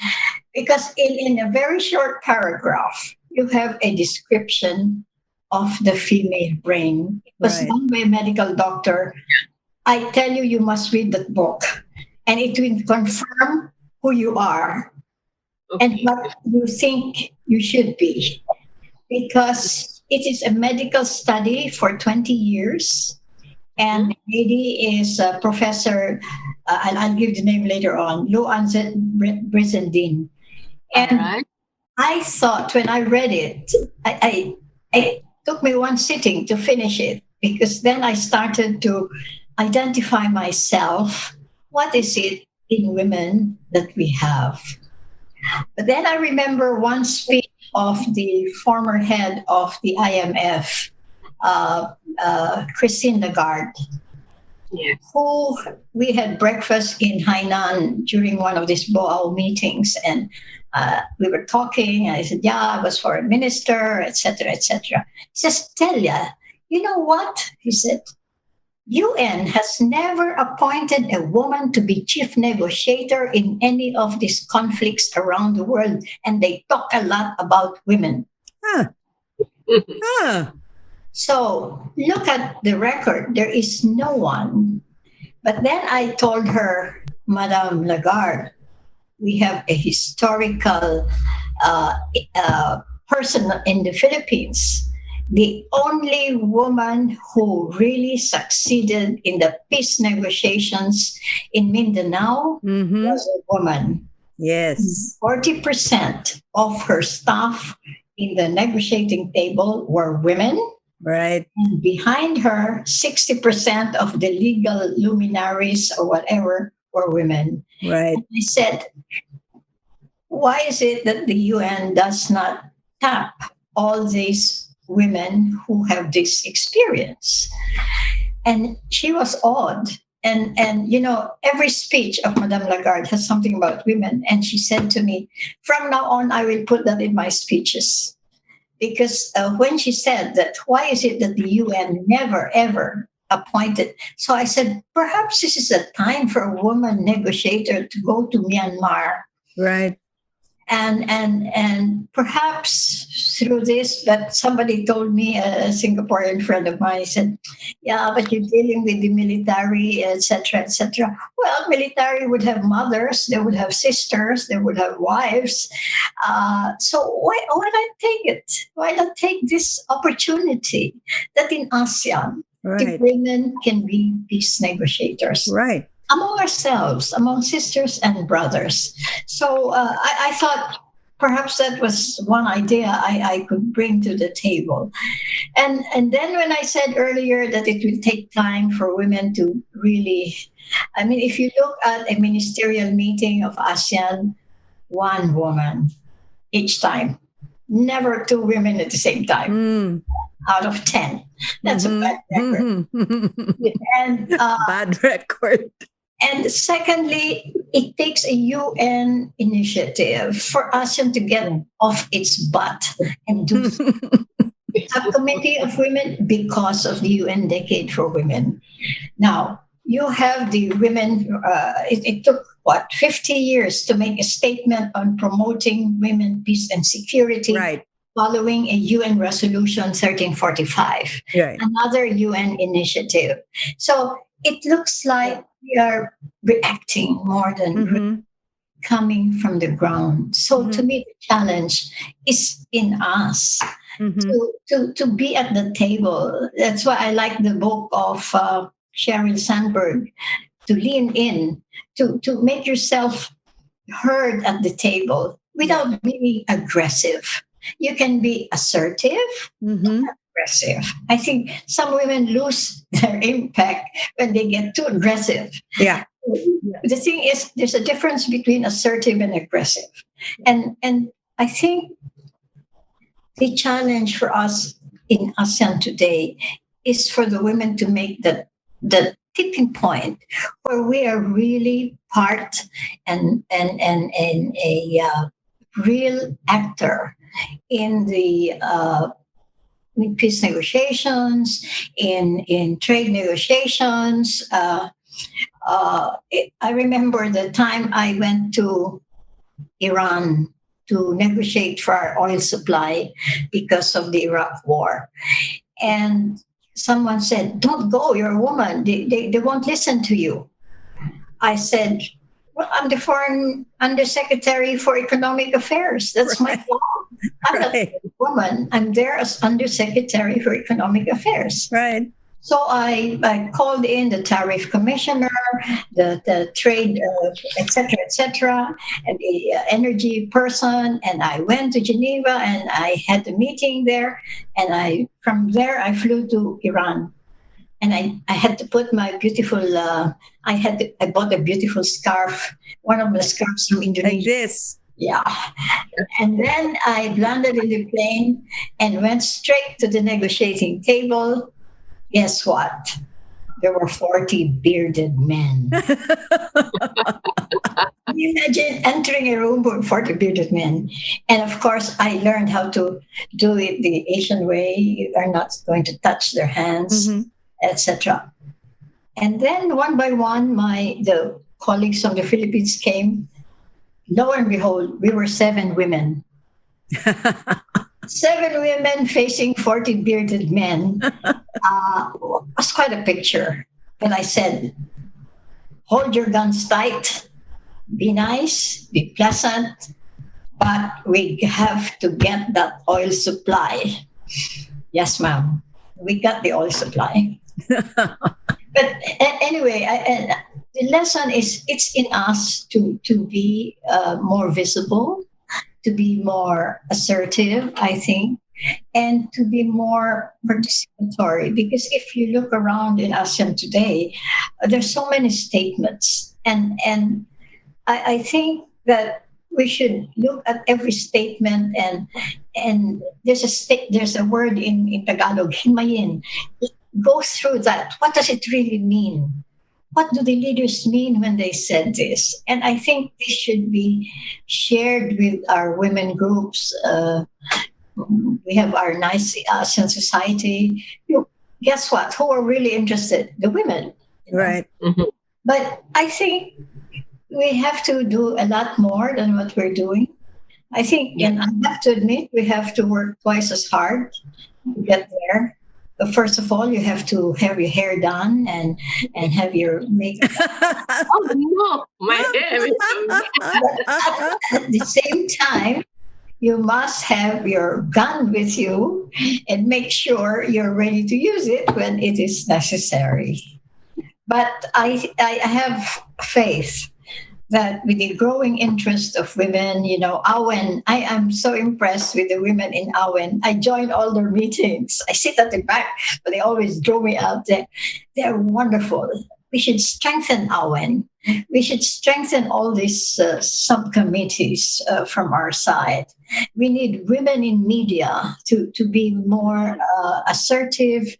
Because in a very short paragraph, you have a description of the female brain. It was done by a medical doctor. I tell you, you must read that book, and it will confirm who you are and what you think you should be. Because it is a medical study for 20 years. And the lady is Professor, I'll give the name later on, Lou Anzet Brizendine. And I thought when I read it, it took me one sitting to finish it, because then I started to identify myself. What is it in women that we have? But then I remember one speech of the former head of the IMF, Christine Lagarde, Yes. who we had breakfast in Hainan during one of these Boao meetings, and we were talking. And I said, "Yeah, I was foreign minister, etc., etc." He says, "Delia, you know what?" He said, "UN has never appointed a woman to be chief negotiator in any of these conflicts around the world, and they talk a lot about women." Huh. Huh. So look at the record. There is no one. But then I told her, Madame Lagarde, we have a historical person in the Philippines. The only woman who really succeeded in the peace negotiations in Mindanao Mhm. was a woman. Yes. 40% of her staff in the negotiating table were women. Right. And behind her, 60% of the legal luminaries or whatever were women. Right. I said, why is it that the UN does not tap all these women who have this experience? And she was awed. And you know, every speech of Madame Lagarde has something about women. And she said to me, from now on, I will put that in my speeches. Because when she said that, why is it that the UN never, ever appointed? So I said, perhaps this is a time for a woman negotiator to go to Myanmar. Right. And perhaps through this, but somebody told me, a Singaporean friend of mine said, yeah, but you're dealing with the military, etc., etc. Well, military would have mothers, they would have sisters, they would have wives. So why not take it? Why not take this opportunity that in ASEAN, the Right. women can be peace negotiators? Right. Among ourselves, among sisters and brothers. So I thought perhaps that was one idea I could bring to the table. And then when I said earlier that it will take time for women to really, I mean, if you look at a ministerial meeting of ASEAN, one woman each time, never two women at the same time. Mm. Out of 10. That's a bad record. Mhm. And Bad record. And secondly, it takes a UN initiative for ASEAN to get off its butt and do a committee of women because of the UN Decade for Women. Now, you have the women, it took, 50 years to make a statement on promoting women, peace, and security. Right. Following a UN resolution 1345, Right. another UN initiative. So it looks like we are reacting more than Mhm. coming from the ground. So to me, the challenge is in us Mhm. to be at the table. That's why I like the book of Sheryl Sandberg, to lean in, to make yourself heard at the table without being aggressive. You can be assertive, Mhm. aggressive. I think some women lose their impact when they get too aggressive. Yeah. The thing is, there's a difference between assertive and aggressive. And I think the challenge for us in ASEAN today is for the women to make the tipping point where we are really part and a real actor in the peace negotiations, in trade negotiations. I remember the time I went to Iran to negotiate for our oil supply because of the Iraq war. And someone said, don't go, you're a woman. They won't listen to you. I said, well, I'm the Foreign Undersecretary for Economic Affairs. That's my job. I'm not a woman. I'm there as Undersecretary for Economic Affairs. Right. So I called in the tariff commissioner, the trade, et cetera, and the energy person, and I went to Geneva and I had a meeting there, and from there I flew to Iran, and I had to put my beautiful I bought a beautiful scarf, one of the scarves from Like Indonesia. this. Yeah. And then I landed in the plane and went straight to the negotiating table. Guess what? There were 40 bearded men. Can you imagine entering a room with 40 bearded men? And of course, I learned how to do it the Asian way. You are not going to touch their hands, etc. And then one by one, the colleagues from the Philippines came. Lo and behold, we were 7 women. 7 women facing 40 bearded men. Was quite a picture. But I said, hold your guns tight, be nice, be pleasant, but we have to get that oil supply. Yes, ma'am. We got the oil supply. But anyway, the lesson is it's in us to be more visible, to be more assertive, I think, and to be more participatory. Because if you look around in ASEAN today, there's so many statements. And I think that we should look at every statement and there's a word in Tagalog, himayin. Go through that. What does it really mean? What do the leaders mean when they said this? And I think this should be shared with our women groups. We have our nice ASEAN society. Guess what? Who are really interested? The women. Right. Mhm. But I think we have to do a lot more than what we're doing. I think, and I have to admit, we have to work twice as hard to get there. But first of all, you have to have your hair done and have your makeup. Oh no, my hair is At the same time, you must have your gun with you and make sure you're ready to use it when it is necessary. But I have faith that with the growing interest of women, AWEN, I am so impressed with the women in AWEN. I join all their meetings. I sit at the back, but they always draw me out there. They're wonderful. We should strengthen AWEN. We should strengthen all these subcommittees from our side. We need women in media to be more assertive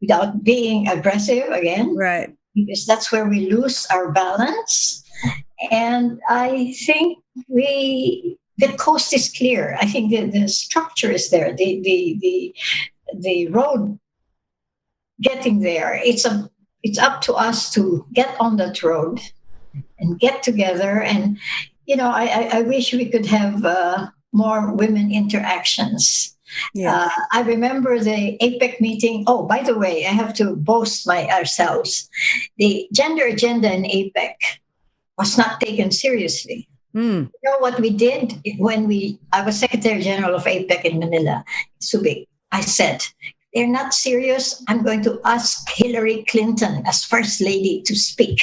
without being aggressive again. Right. Because that's where we lose our balance. And I think the coast is clear. I think the structure is there. The road getting there. It's up to us to get on that road and get together. And I wish we could have more women interactions. Yeah. I remember the APEC meeting. Oh, by the way, I have to boast ourselves. The gender agenda in APEC was not taken seriously. You know what we did when I was Secretary General of APEC in Manila, Subic. I said, they're not serious. I'm going to ask Hillary Clinton as First Lady to speak.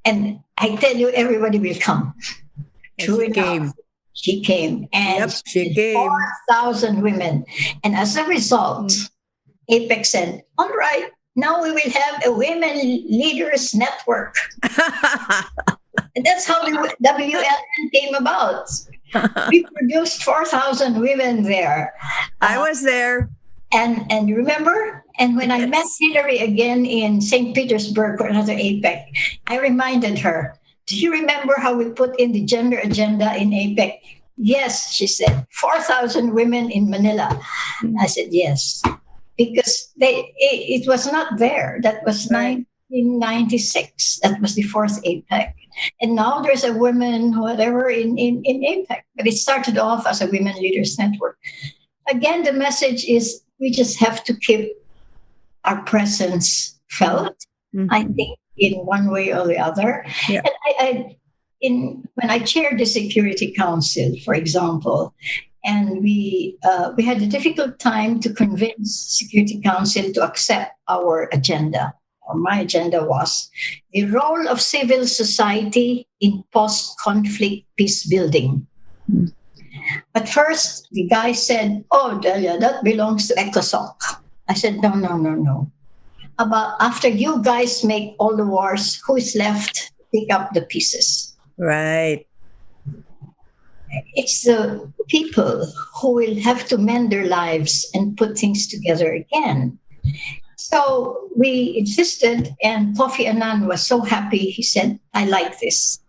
And I tell you, everybody will come. True enough. She came, and she came. 4,000 women. And as a result, APEC said, all right, now we will have a women leaders network. And that's how the WLN came about. We produced 4,000 women there. I was there. And you remember? And when I met Hillary again in St. Petersburg for another APEC, I reminded her, do you remember how we put in the gender agenda in APEC? Yes, she said, 4,000 women in Manila. I said, yes, because it was not there. That was 1996. That was the fourth APEC. And now there's a woman, whatever, in APEC. But it started off as a women leaders network. Again, the message is we just have to keep our presence felt, I think, in one way or the other. Yeah. And when I chaired the Security Council, for example, and we had a difficult time to convince Security Council to accept our agenda. Or my agenda was the role of civil society in post-conflict peace building. But first, the guy said, oh, Delia, that belongs to ECOSOC. I said, no. About after you guys make all the wars, who is left to pick up the pieces? Right. It's the people who will have to mend their lives and put things together again. So we insisted, and Kofi Annan was so happy. He said, I like this.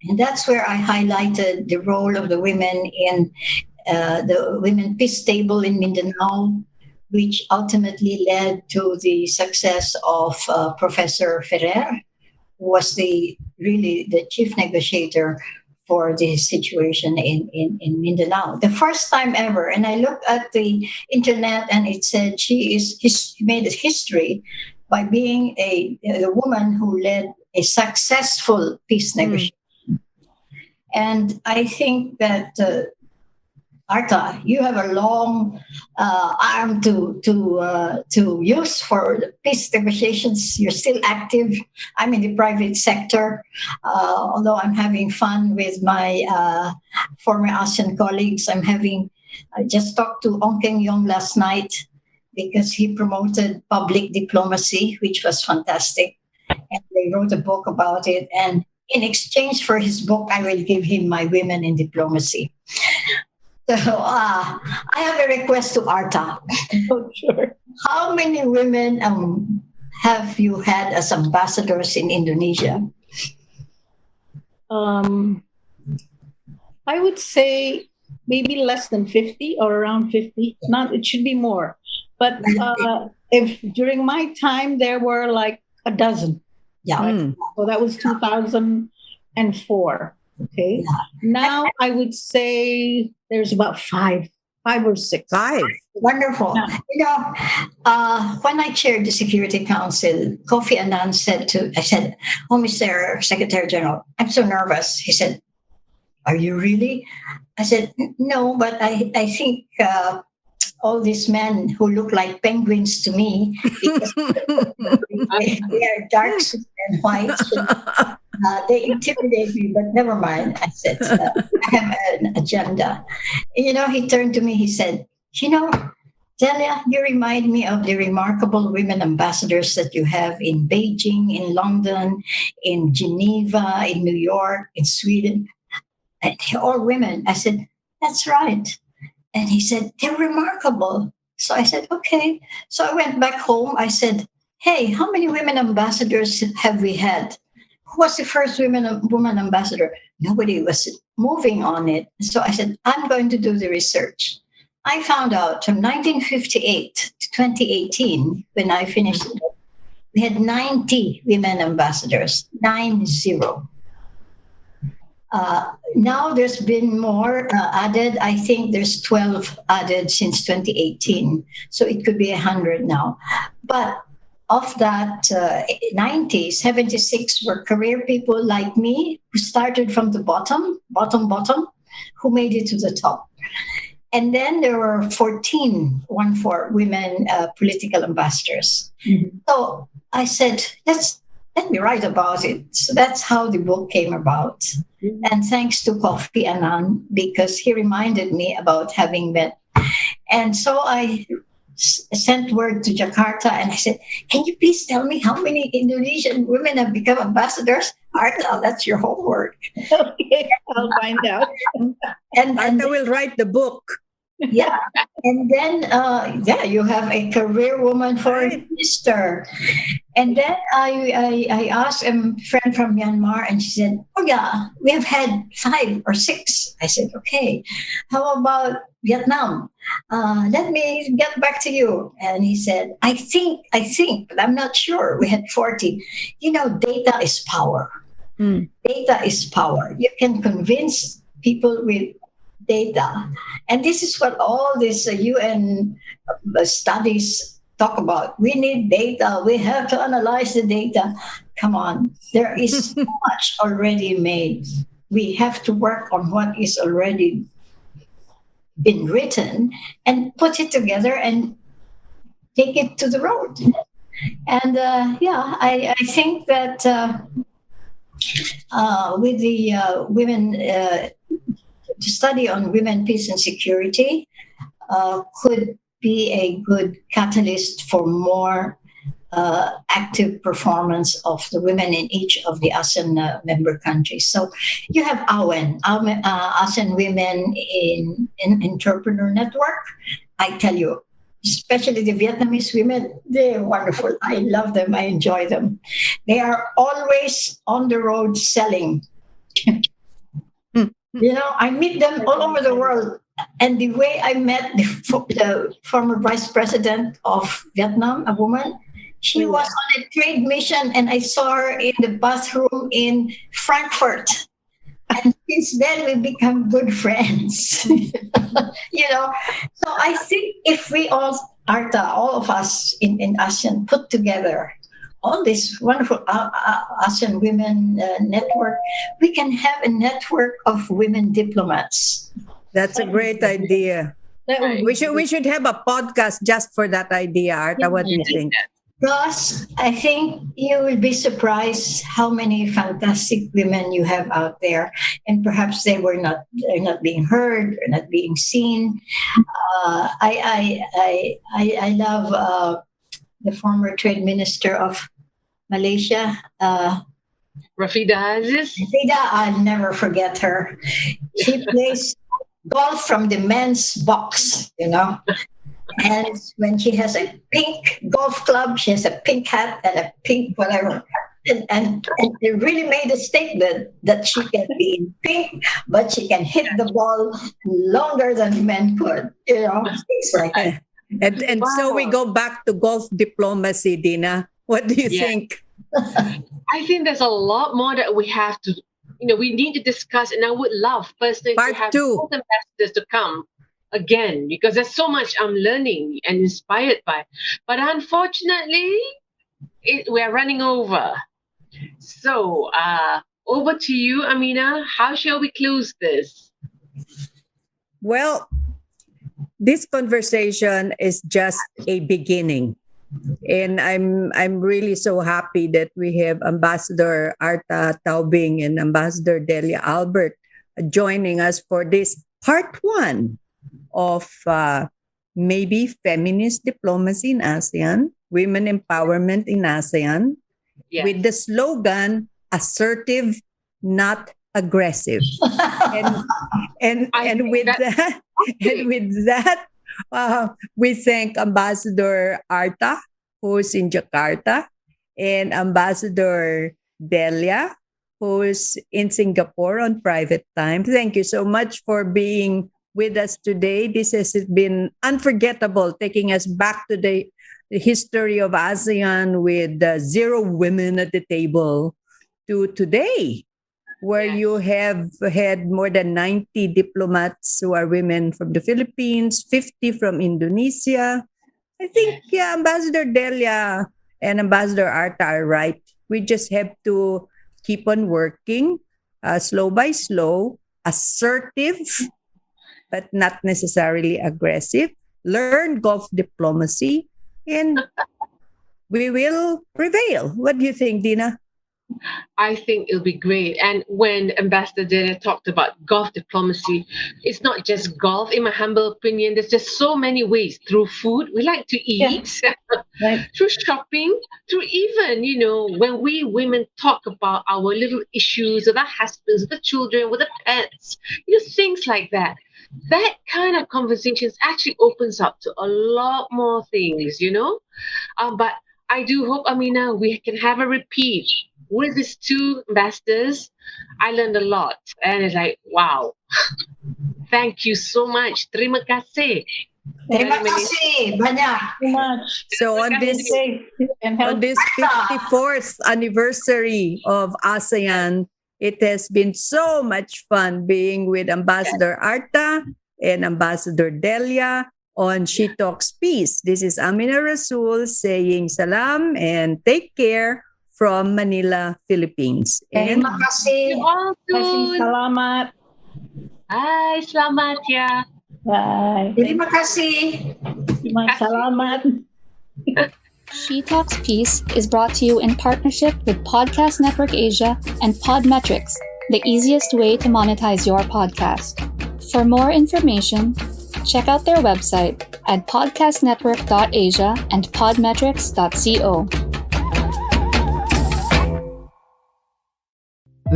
And that's where I highlighted the role of the women in the Women Peace Table in Mindanao, which ultimately led to the success of Professor Ferrer, who was really the chief negotiator for the situation in Mindanao. The first time ever, and I looked at the internet and it said she made a history by being a woman who led a successful peace negotiation. And I think that Arta, you have a long arm to use for the peace negotiations. You're still active. I'm in the private sector, although I'm having fun with my former ASEAN colleagues. I just talked to Ong Keng Yong last night because he promoted public diplomacy, which was fantastic. And they wrote a book about it. And in exchange for his book, I will give him my Women in Diplomacy. So I have a request to Arta. Oh, sure. How many women have you had as ambassadors in Indonesia? I would say maybe less than 50 or around 50. It should be more. But if during my time, there were like a dozen. Yeah. Right? So that was 2004. Okay. Yeah. Now I would say there's about five or six. Five. Wonderful. Yeah. You know, when I chaired the Security Council, Kofi Annan I said, oh, Mr. Secretary General, I'm so nervous. He said, are you really? I said, no, but I think all these men who look like penguins to me, because they are dark and white. They intimidate me, but never mind. I said, I have an agenda. You know, he turned to me, he said, Delia, you remind me of the remarkable women ambassadors that you have in Beijing, in London, in Geneva, in New York, in Sweden. And they're all women. I said, that's right. And he said, they're remarkable. So I said, okay. So I went back home. I said, hey, how many women ambassadors have we had? Who was the first woman ambassador? Nobody was moving on it. So I said, I'm going to do the research. I found out from 1958 to 2018, when I finished it, we had 90 women ambassadors, 90. Now there's been more added. I think there's 12 added since 2018. So it could be 100 now. But of that 90, 76 were career people like me who started from the bottom, who made it to the top. And then there were 14 women political ambassadors. Mm-hmm. So I said, let me write about it. So that's how the book came about. Mm-hmm. And thanks to Kofi Annan, because he reminded me about having met. And so I sent word to Jakarta and I said, can you please tell me how many Indonesian women have become ambassadors? Arta, that's your homework. Okay, I'll find out. and Arta will write the book. Yeah. And then, you have a career woman foreign minister. And then I asked a friend from Myanmar and she said, oh yeah, we have had 5 or 6. I said, okay, how about Vietnam? Let me get back to you. And he said, I think, but I'm not sure. We had 40. Data is power. Data is power. You can convince people with data. And this is what all these UN studies talk about. We need data. We have to analyze the data. Come on. There is so much already made. We have to work on what is already been written and put it together and take it to the road. And I think that with the women, the study on women, peace and security could be a good catalyst for more active performance of the women in each of the ASEAN member countries. So you have ASEAN Women in Entrepreneur Network. I tell you, especially the Vietnamese women, they're wonderful. I love them. I enjoy them. They are always on the road selling. I meet them all over the world. And the way I met the former vice president of Vietnam, a woman, she was on a trade mission, and I saw her in the bathroom in Frankfurt. And since then, we become good friends. So I think if we all, Arta, all of us in ASEAN, put together all this wonderful ASEAN Women Network, we can have a network of women diplomats. That's a great idea. We should have a podcast just for that idea, Arta. What do you think? Plus, I think you will be surprised how many fantastic women you have out there, and perhaps they're not being heard or not being seen. I love the former trade minister of Malaysia, Rafida Aziz. Rafida, I'll never forget her. She plays golf from the men's box, And when she has a pink golf club, she has a pink hat and a pink whatever. And it really made a statement that she can be in pink, but she can hit the ball longer than men could. Things like that. And so we go back to golf diplomacy, Dina. What do you think? I think there's a lot more that we have to, we need to discuss. And I would love personally to have both ambassadors to come again, because there's so much I'm learning and inspired by. But unfortunately, we are running over. So over to you, Amina. How shall we close this? Well, this conversation is just a beginning. And I'm really so happy that we have Ambassador Arta Taubing and Ambassador Delia Albert joining us for this part 1 of maybe feminist diplomacy in ASEAN, women empowerment in ASEAN, with the slogan, assertive, not aggressive. and with that, we thank Ambassador Arta, who's in Jakarta, and Ambassador Delia, who's in Singapore on private time. Thank you so much for being with us today. This has been unforgettable, taking us back to the history of ASEAN with 0 women at the table to today, where you have had more than 90 diplomats who are women from the Philippines, 50 from Indonesia. I think, Ambassador Delia and Ambassador Arta are right. We just have to keep on working, slow by slow, assertive, but not necessarily aggressive. Learn Gulf diplomacy, and we will prevail. What do you think, Dina? I think it'll be great. And when Ambassador Delia talked about golf diplomacy, it's not just golf. In my humble opinion, there's just so many ways. Through food, we like to eat, through shopping, through even, when we women talk about our little issues with our husbands, with the children, with the pets, things like that. That kind of conversations actually opens up to a lot more things, But I do hope, Amina, we can have a repeat with these 2 ambassadors. I learned a lot. And it's like, wow. Thank you so much. Terima kasih. Terima kasih banyak. So on this 54th anniversary of ASEAN, it has been so much fun being with Ambassador Arta and Ambassador Delia on She Talks Peace. This is Amina Rasul saying salam and take care from Manila, Philippines. And Terima kasih. Salamat. Bye, selamat ya. Bye. Terima kasih. Salamat. She Talks Peace is brought to you in partnership with Podcast Network Asia and Podmetrics, the easiest way to monetize your podcast. For more information, check out their website at podcastnetwork.asia and podmetrics.co.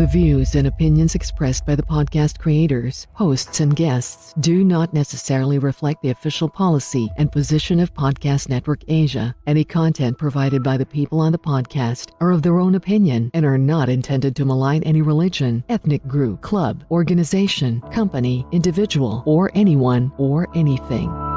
The views and opinions expressed by the podcast creators, hosts, and guests do not necessarily reflect the official policy and position of Podcast Network Asia. Any content provided by the people on the podcast are of their own opinion and are not intended to malign any religion, ethnic group, club, organization, company, individual, or anyone or anything.